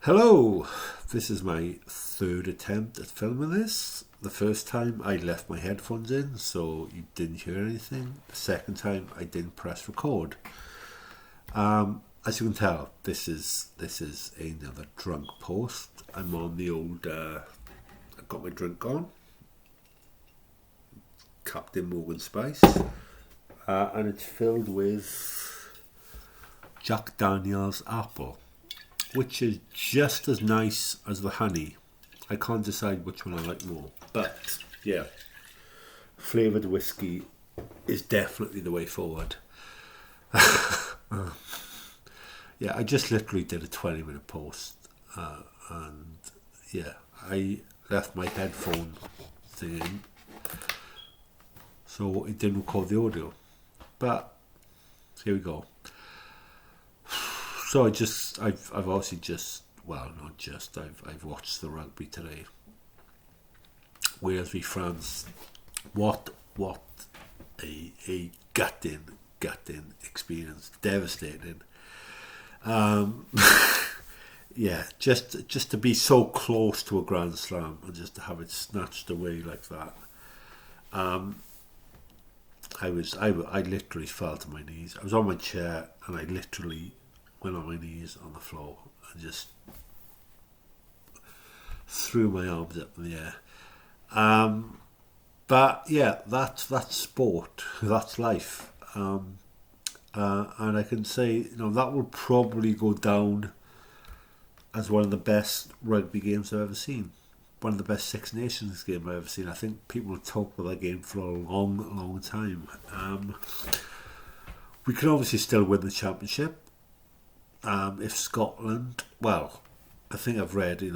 Hello, this is my third attempt at filming this. The first time I left my headphones in so you didn't hear anything. The second time I didn't press record. As you can tell, this is another drunk post. I'm on the old, I've got my drink on, Captain Morgan Spice, and it's filled with Jack Daniel's Apple, which is just as nice as the honey. I can't decide which one I like more. But, yeah, flavoured whiskey is definitely the way forward. Yeah, I just literally did a 20-minute post. And, yeah, I left my headphone thing in, so it didn't record the audio. But, here we go. So I've obviously I've watched the rugby today. Wales v France. What a gutting experience. Devastating. Yeah, just to be so close to a Grand Slam and just to have it snatched away like that. I literally fell to my knees. I was on my chair and I literally went on my knees on the floor and just threw my arms up in the air. But yeah, that's sport. That's life. And I can say, that will probably go down as one of the best rugby games I've ever seen. One of the best Six Nations games I've ever seen. I think people have talked about that game for a long time. We can obviously still win the championship. If Scotland, well, I think I've read,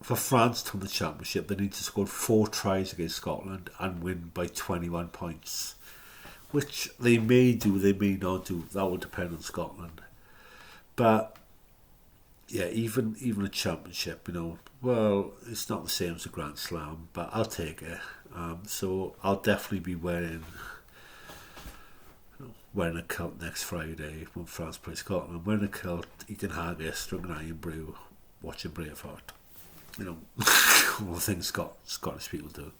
for France to win the championship, they need to score 4 tries against Scotland and win by 21 points, which they may do, they may not do. That will depend on Scotland. But yeah, even a championship, well, it's not the same as a Grand Slam, but I'll take it. So I'll definitely be wearing a kilt next Friday when France play Scotland. Wearing a kilt, eating haggis, drinking iron brew, watching Braveheart. All the things Scottish people do.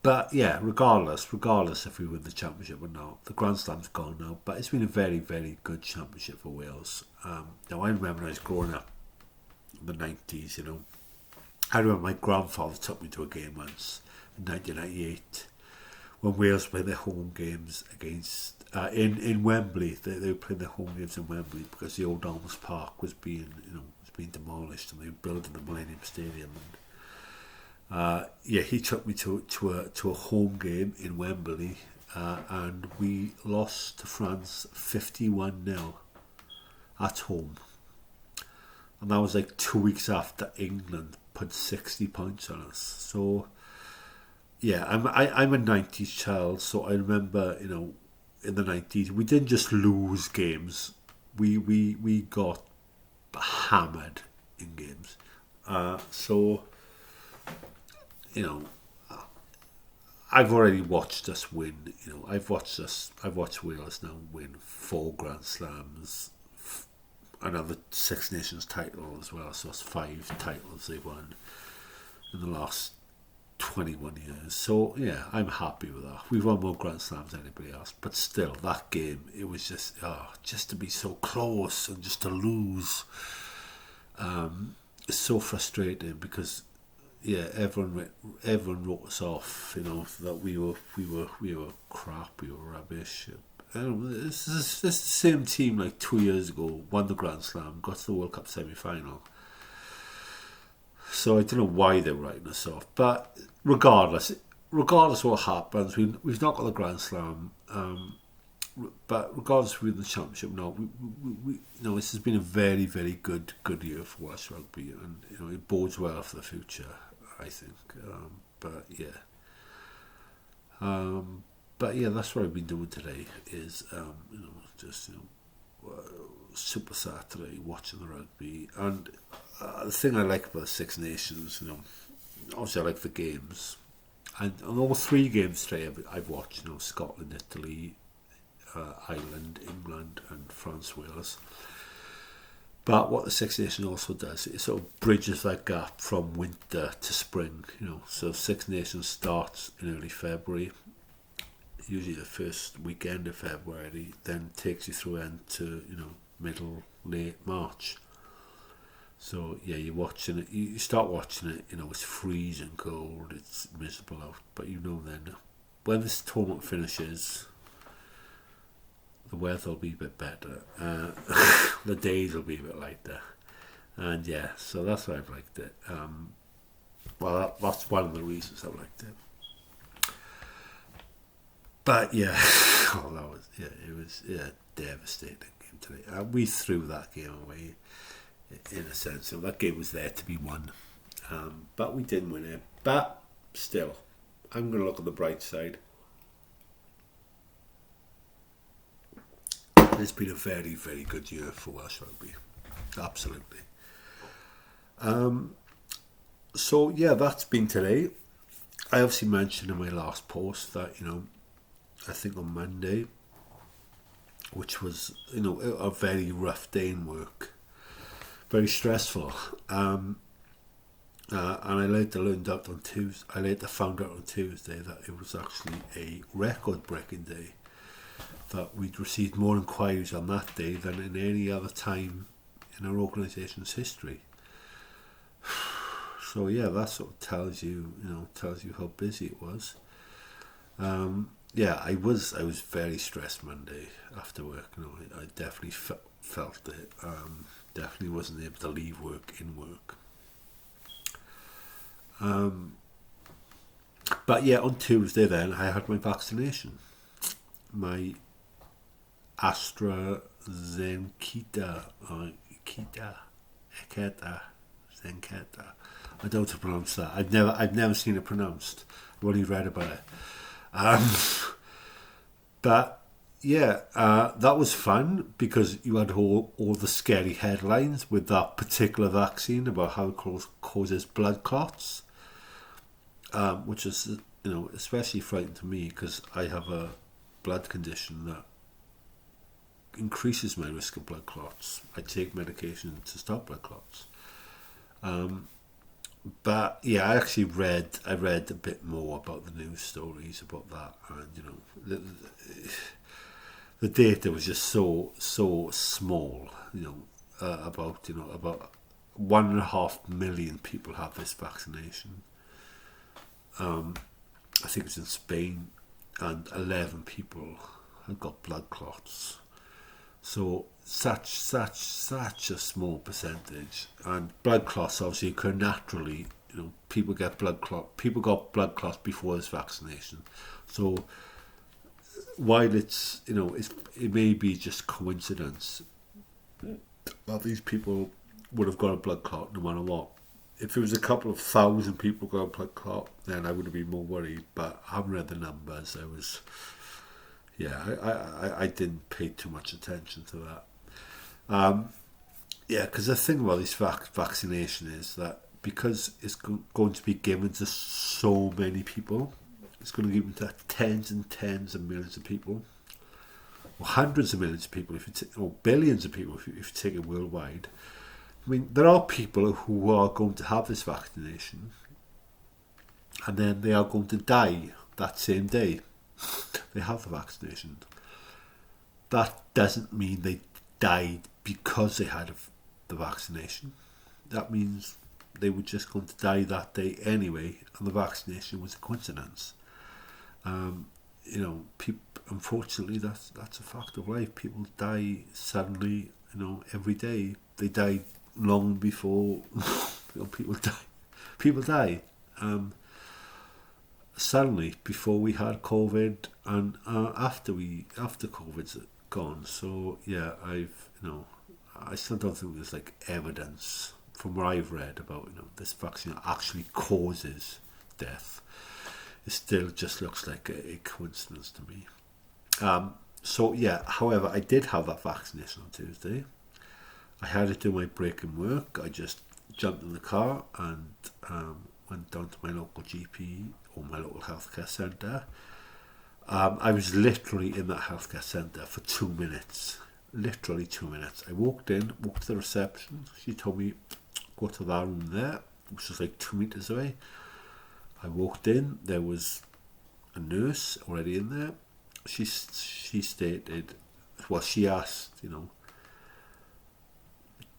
But yeah, regardless if we win the championship or not, the Grand Slam's gone now. But it's been a very, very good championship for Wales. Now I remember when I was growing up in the 90s. I remember my grandfather took me to a game once in 1998. When Wales played their home games against in Wembley. They were playing their home games in Wembley because the old Almas Park was being demolished and they were building the Millennium Stadium. And he took me to a home game in Wembley, and we lost to France 51-0 at home. And that was like 2 weeks after England put 60 points on us. So yeah, I'm a 90s child, so I remember, in the 90s, we didn't just lose games, we got hammered in games. So, I've already watched us win, I've watched Wales now win 4 Grand Slams, another Six Nations title as well, so it's 5 titles they've won in the last 21 years. So yeah, I'm happy with that. We've won more Grand Slams than anybody else, but still, that game, it was just to be so close and just to lose. It's so frustrating because everyone wrote us off. That we were crap, we were rubbish. This is the same team like 2 years ago won the Grand Slam, got to the World Cup semi-final. So I don't know why they're writing us off. But regardless what happens, we've not got the Grand Slam. But regardless if we win the championship, this has been a very, very good year for Welsh rugby, and it bodes well for the future, I think. But yeah, that's what I've been doing today. Is Super Saturday, watching the rugby. And the thing I like about the Six Nations, obviously I like the games, and on all 3 games today I've watched, Scotland, Italy, Ireland, England, and France, Wales. But what the Six Nations also does, it sort of bridges that gap from winter to spring. So Six Nations starts in early February, usually the first weekend of February, then takes you through into middle late March. So yeah, you're watching it. You start watching it. It's freezing cold. It's miserable out. But then when this tournament finishes, the weather will be a bit better. The days will be a bit lighter, and yeah, so that's why I've liked it. That's one of the reasons I liked it. But yeah, it was devastating game today. We threw that game away in a sense. So that game was there to be won, but we didn't win it. But still, I'm going to look on the bright side. It's been a very, very good year for Welsh rugby. Absolutely. So yeah, that's been today. I obviously mentioned in my last post that I think on Monday, which was a very rough day in work, very stressful, and I later learned out on Tuesday. I later found out on Tuesday that it was actually a record-breaking day. That we'd received more inquiries on that day than in any other time in our organisation's history. So yeah, that sort of tells you how busy it was. I was very stressed Monday after work. I definitely felt it. Definitely wasn't able to leave work in work. But yeah, on Tuesday then I had my vaccination. My AstraZeneca or Zenketa. I don't know how to pronounce that. I've never seen it pronounced. I've only read about it. But yeah, that was fun because you had all the scary headlines with that particular vaccine about how it causes blood clots, which is especially frightening to me because I have a blood condition that increases my risk of blood clots. I take medication to stop blood clots. But yeah, I read a bit more about the news stories about that, and the data was just so small. About 1.5 million people have this vaccination. I think it's in Spain, and 11 people have got blood clots. So such a small percentage, and blood clots obviously occur naturally. People got blood clots before this vaccination. So while it may be just coincidence that these people would have got a blood clot no matter what. If it was a couple of thousand people got a blood clot, then I would have been more worried. But I haven't read the numbers. I didn't pay too much attention to that. Because the thing about this vaccination is that because it's going to be given to so many people, it's going to be given to tens and tens of millions of people, or hundreds of millions of people, or billions of people if you take it worldwide. I mean, there are people who are going to have this vaccination, and then they are going to die that same day they have the vaccination. That doesn't mean they died because they had the vaccination. That means they were just going to die that day anyway, and the vaccination was a coincidence. Unfortunately, that's a fact of life. People die suddenly, every day. They die long before people die. People die. Suddenly, before we had COVID, and after COVID's gone. So yeah, I still don't think there's evidence from what I've read about this vaccine actually causes death. It still just looks like a coincidence to me. So yeah, however, I did have that vaccination on Tuesday. I had to do my break in work. I just jumped in the car and went down to my local GP or my local healthcare centre. I was literally in that healthcare centre for 2 minutes. literally 2 minutes. I walked to the reception. She told me, go to that room there, which was like 2 meters away. I walked in, there was a nurse already in there. She stated, well, she asked,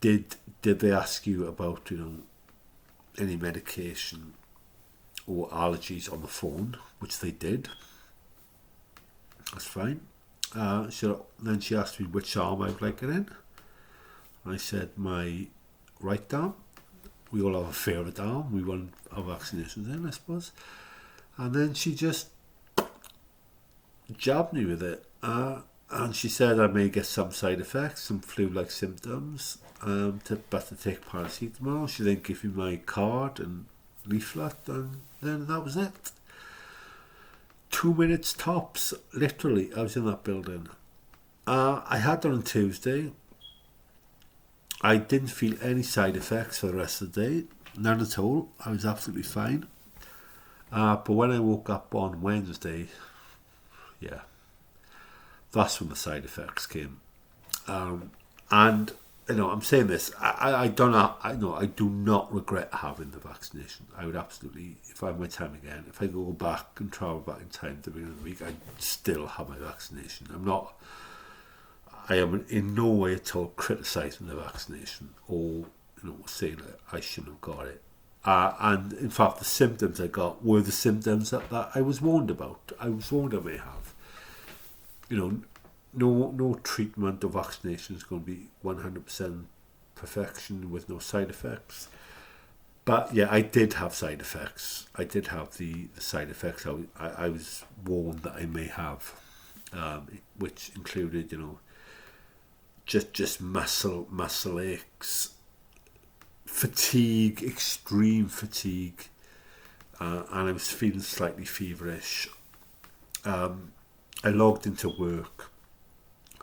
did they ask you about, any medication or allergies on the phone, which they did. That's fine. Then she asked me which arm I would like it in. I said my right arm. We all have a favourite arm. We want our vaccinations in, I suppose. And then she just jabbed me with it. And she said I may get some side effects, some flu-like symptoms, but to take paracetamol. She then gave me my card and leaflet, and then that was it. 2 minutes tops, literally. I was in that building. I had that on Tuesday. I didn't feel any side effects for the rest of the day, none at all. I was absolutely fine. But when I woke up on Wednesday, yeah, that's when the side effects came. And I'm saying this. I don't know. I do not regret having the vaccination. I would absolutely, if I have my time again, if I go back and travel back in time to the beginning of the week, I'd still have my vaccination. I am in no way at all criticising the vaccination or saying that I shouldn't have got it. And in fact, the symptoms I got were the symptoms that I was warned about. I was warned I may have. No treatment or vaccination is going to be 100% perfection with no side effects. But yeah, I did have side effects. I did have the side effects I was warned that I may have, which included, just muscle aches, fatigue, extreme fatigue, and I was feeling slightly feverish. I logged into work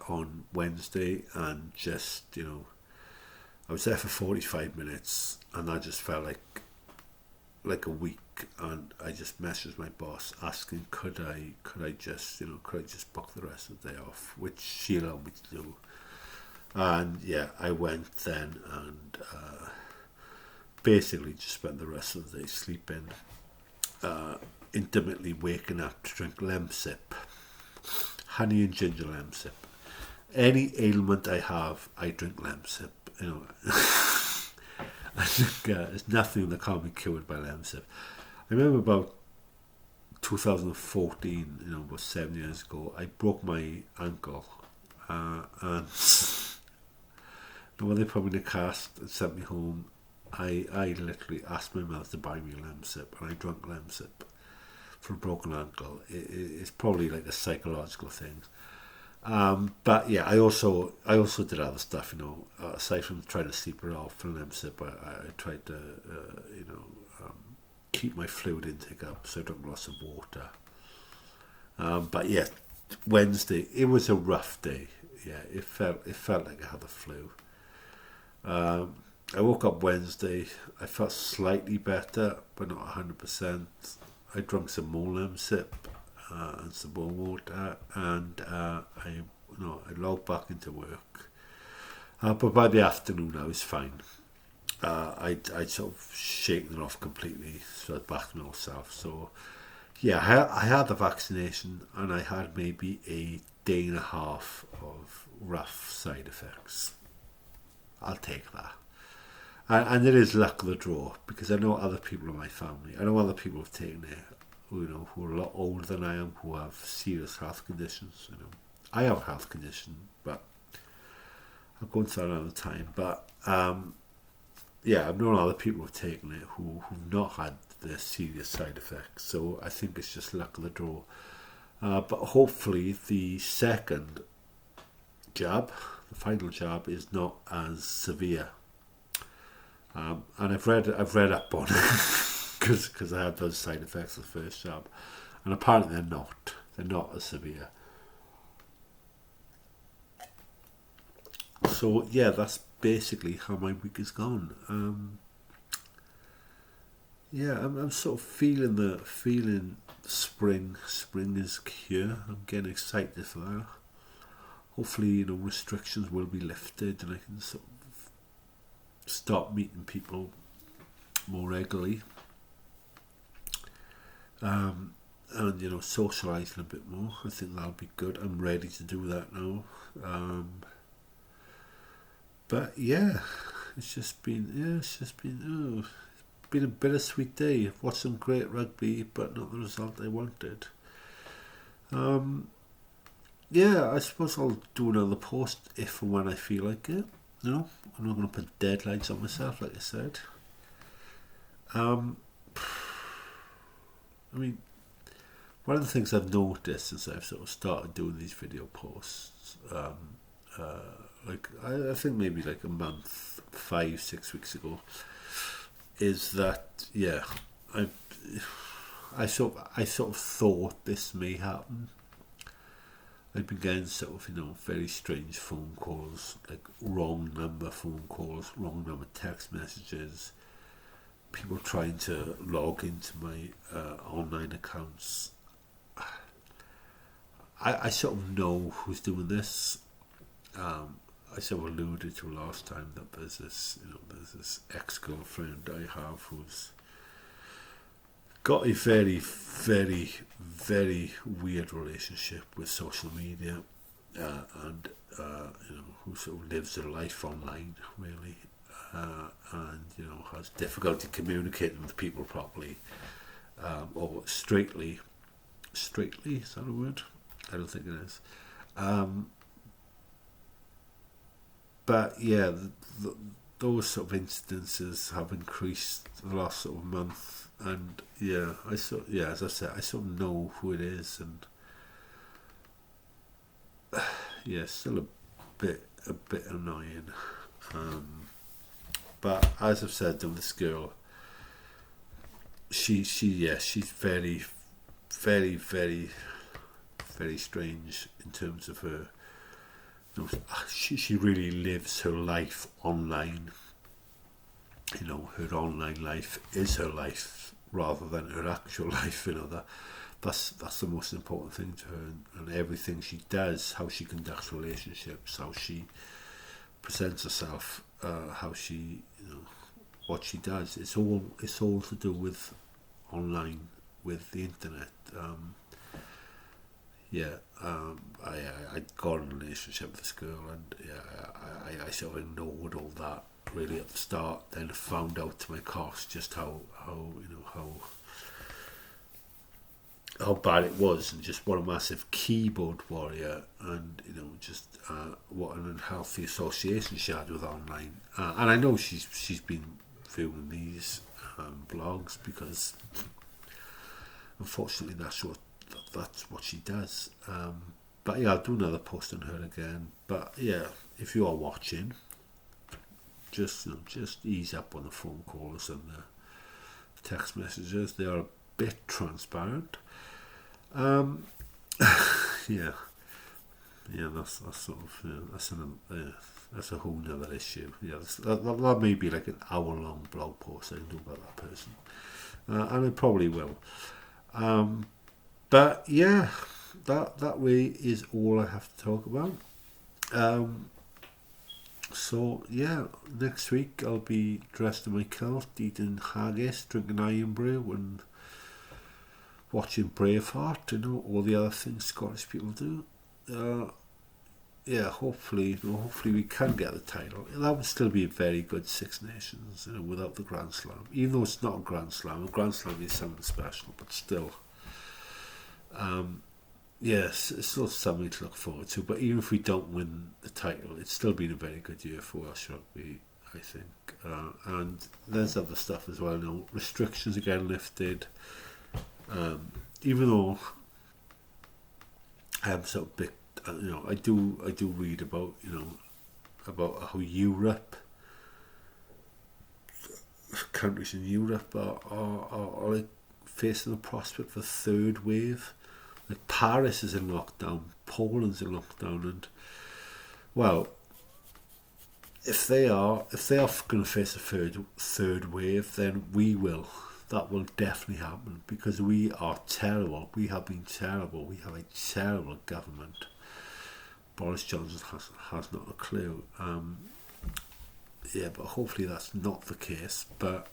on Wednesday and just, I was there for 45 minutes and I just felt like a week, and I just messaged my boss asking could I just book the rest of the day off, which she allowed me to do. And yeah, I went then and basically just spent the rest of the day sleeping, intermittently waking up to drink Lemsip, honey and ginger Lemsip. Any ailment I have, I drink Lemsip. I think there's nothing that can't be cured by Lemsip. I remember about 2014, about 7 years ago, I broke my ankle, and when they put me in a cast and sent me home, I literally asked my mother to buy me Lemsip, and I drank Lemsip for a broken ankle. It's probably like a psychological thing. But yeah, I also did other stuff, aside from trying to sleep it off for Lemsip. I tried to, keep my fluid intake up, so I drank lots of water. But yeah, Wednesday, it was a rough day. Yeah, it felt like I had the flu. I woke up Wednesday. I felt slightly better, but not 100%. I drank some more Lemsip and some more water, and I logged back into work. But by the afternoon, I was fine. I'd sort of shaken it off completely, so I was back to myself. So yeah, I had the vaccination, and I had maybe a day and a half of rough side effects. I'll take that. And it is luck of the draw, because I know other people in my family. I know other people have taken it, who are a lot older than I am, who have serious health conditions. I have a health condition, but I'll go into that another time. But yeah, I've known other people who've taken it who've not had the serious side effects. So I think it's just luck of the draw. But hopefully the second jab, the final jab, is not as severe. And I've read up on it because I had those side effects of the first jab, and apparently they're not as severe. So yeah, that's basically how my week has gone. Yeah, I'm sort of feeling spring. Spring is here. I'm getting excited for that. hopefully, restrictions will be lifted and I can sort of start meeting people more regularly. And socialising a bit more. I think that'll be good. I'm ready to do that now. But yeah, it's been a bittersweet day. I've watched some great rugby, but not the result I wanted. I suppose I'll do another post if and when I feel like it. I'm not going to put deadlines on myself, like I said. One of the things I've noticed since I've sort of started doing these video posts, I think maybe like a month, 5-6 weeks ago, is that I sort of thought this may happen. I've been getting sort of very strange phone calls, like wrong number phone calls, wrong number text messages, people trying to log into my online accounts. I sort of know who's doing this. I sort of alluded to last time that there's this ex-girlfriend I have who's got a very, very, very weird relationship with social media, and who sort of lives her life online, really, and has difficulty communicating with people properly, or straightly. Straightly, is that a word? I don't think it is. But yeah, those sort of instances have increased the last sort of month, and as I said, I sort of know who it is, and still a bit annoying. But as I've said, this girl, she's very, very, very, very strange in terms of her. She really lives her life online. Her online life is her life rather than her actual life. That's the most important thing to her, and everything she does, how she conducts relationships, how she presents herself, how she, what she does. It's all to do online, with the internet. I got in a relationship with this girl, and I sort of ignored all that really at the start. Then found out to my cost just how bad it was, and just what a massive keyboard warrior, and just what an unhealthy association she had with online. And I know she's been viewing these blogs because unfortunately that's what she does. But I'll do another post on her again. But if you are watching, just ease up on the phone calls and the text messages. They are a bit transparent. That's sort of that's a whole nother issue. That may be like an hour-long blog post I can do about that person, and I probably will. But that way is all I have to talk about. Next week I'll be dressed in my kilt, eating haggis, drinking iron brew, and watching Braveheart. All the other things Scottish people do. Hopefully we can get the title. That would still be a very good Six Nations, without the Grand Slam. Even though it's not a Grand Slam is something special, but still. It's still something to look forward to. But even if we don't win the title, it's still been a very good year for Welsh rugby, I think. And there's other stuff as well. Restrictions are getting lifted. Even though I am sort of big, I do read about how Europe, countries in Europe are like facing the prospect of a third wave. Like Paris is in lockdown, Poland's in lockdown, and if they are going to face a third wave, then we will. That will definitely happen because we are terrible. We have been terrible. We have a terrible government. Boris Johnson has not a clue. Yeah, but hopefully that's not the case. But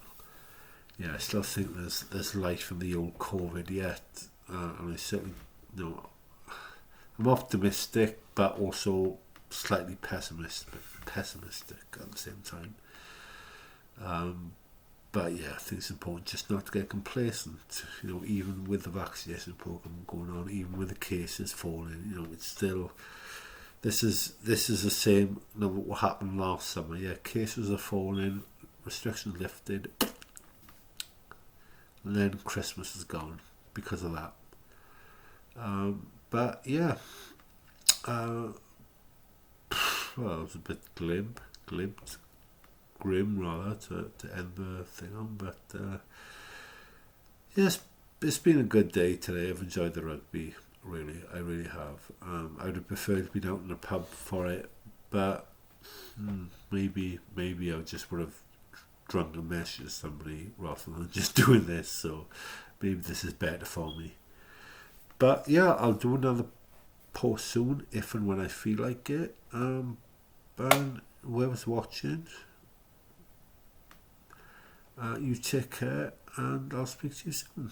yeah, I still think there's life in the old COVID yet, and I certainly, I'm optimistic, but also slightly pessimistic at the same time. But yeah, I think it's important just not to get complacent. Even with the vaccination program going on, even with the cases falling, it's still. This is the same. What happened last summer? Yeah, cases are falling, restrictions lifted, and then Christmas is gone because of that. But yeah, well, it was a bit grim rather to end the thing on. But yes, it's been a good day today. I've enjoyed the rugby. I really have. I would have preferred to be out in a pub for it, but maybe I just would have drunk a message to somebody rather than just doing this. So maybe this is better for me. But yeah, I'll do another post soon if and when I feel like it. And whoever's watching, you take care, and I'll speak to you soon.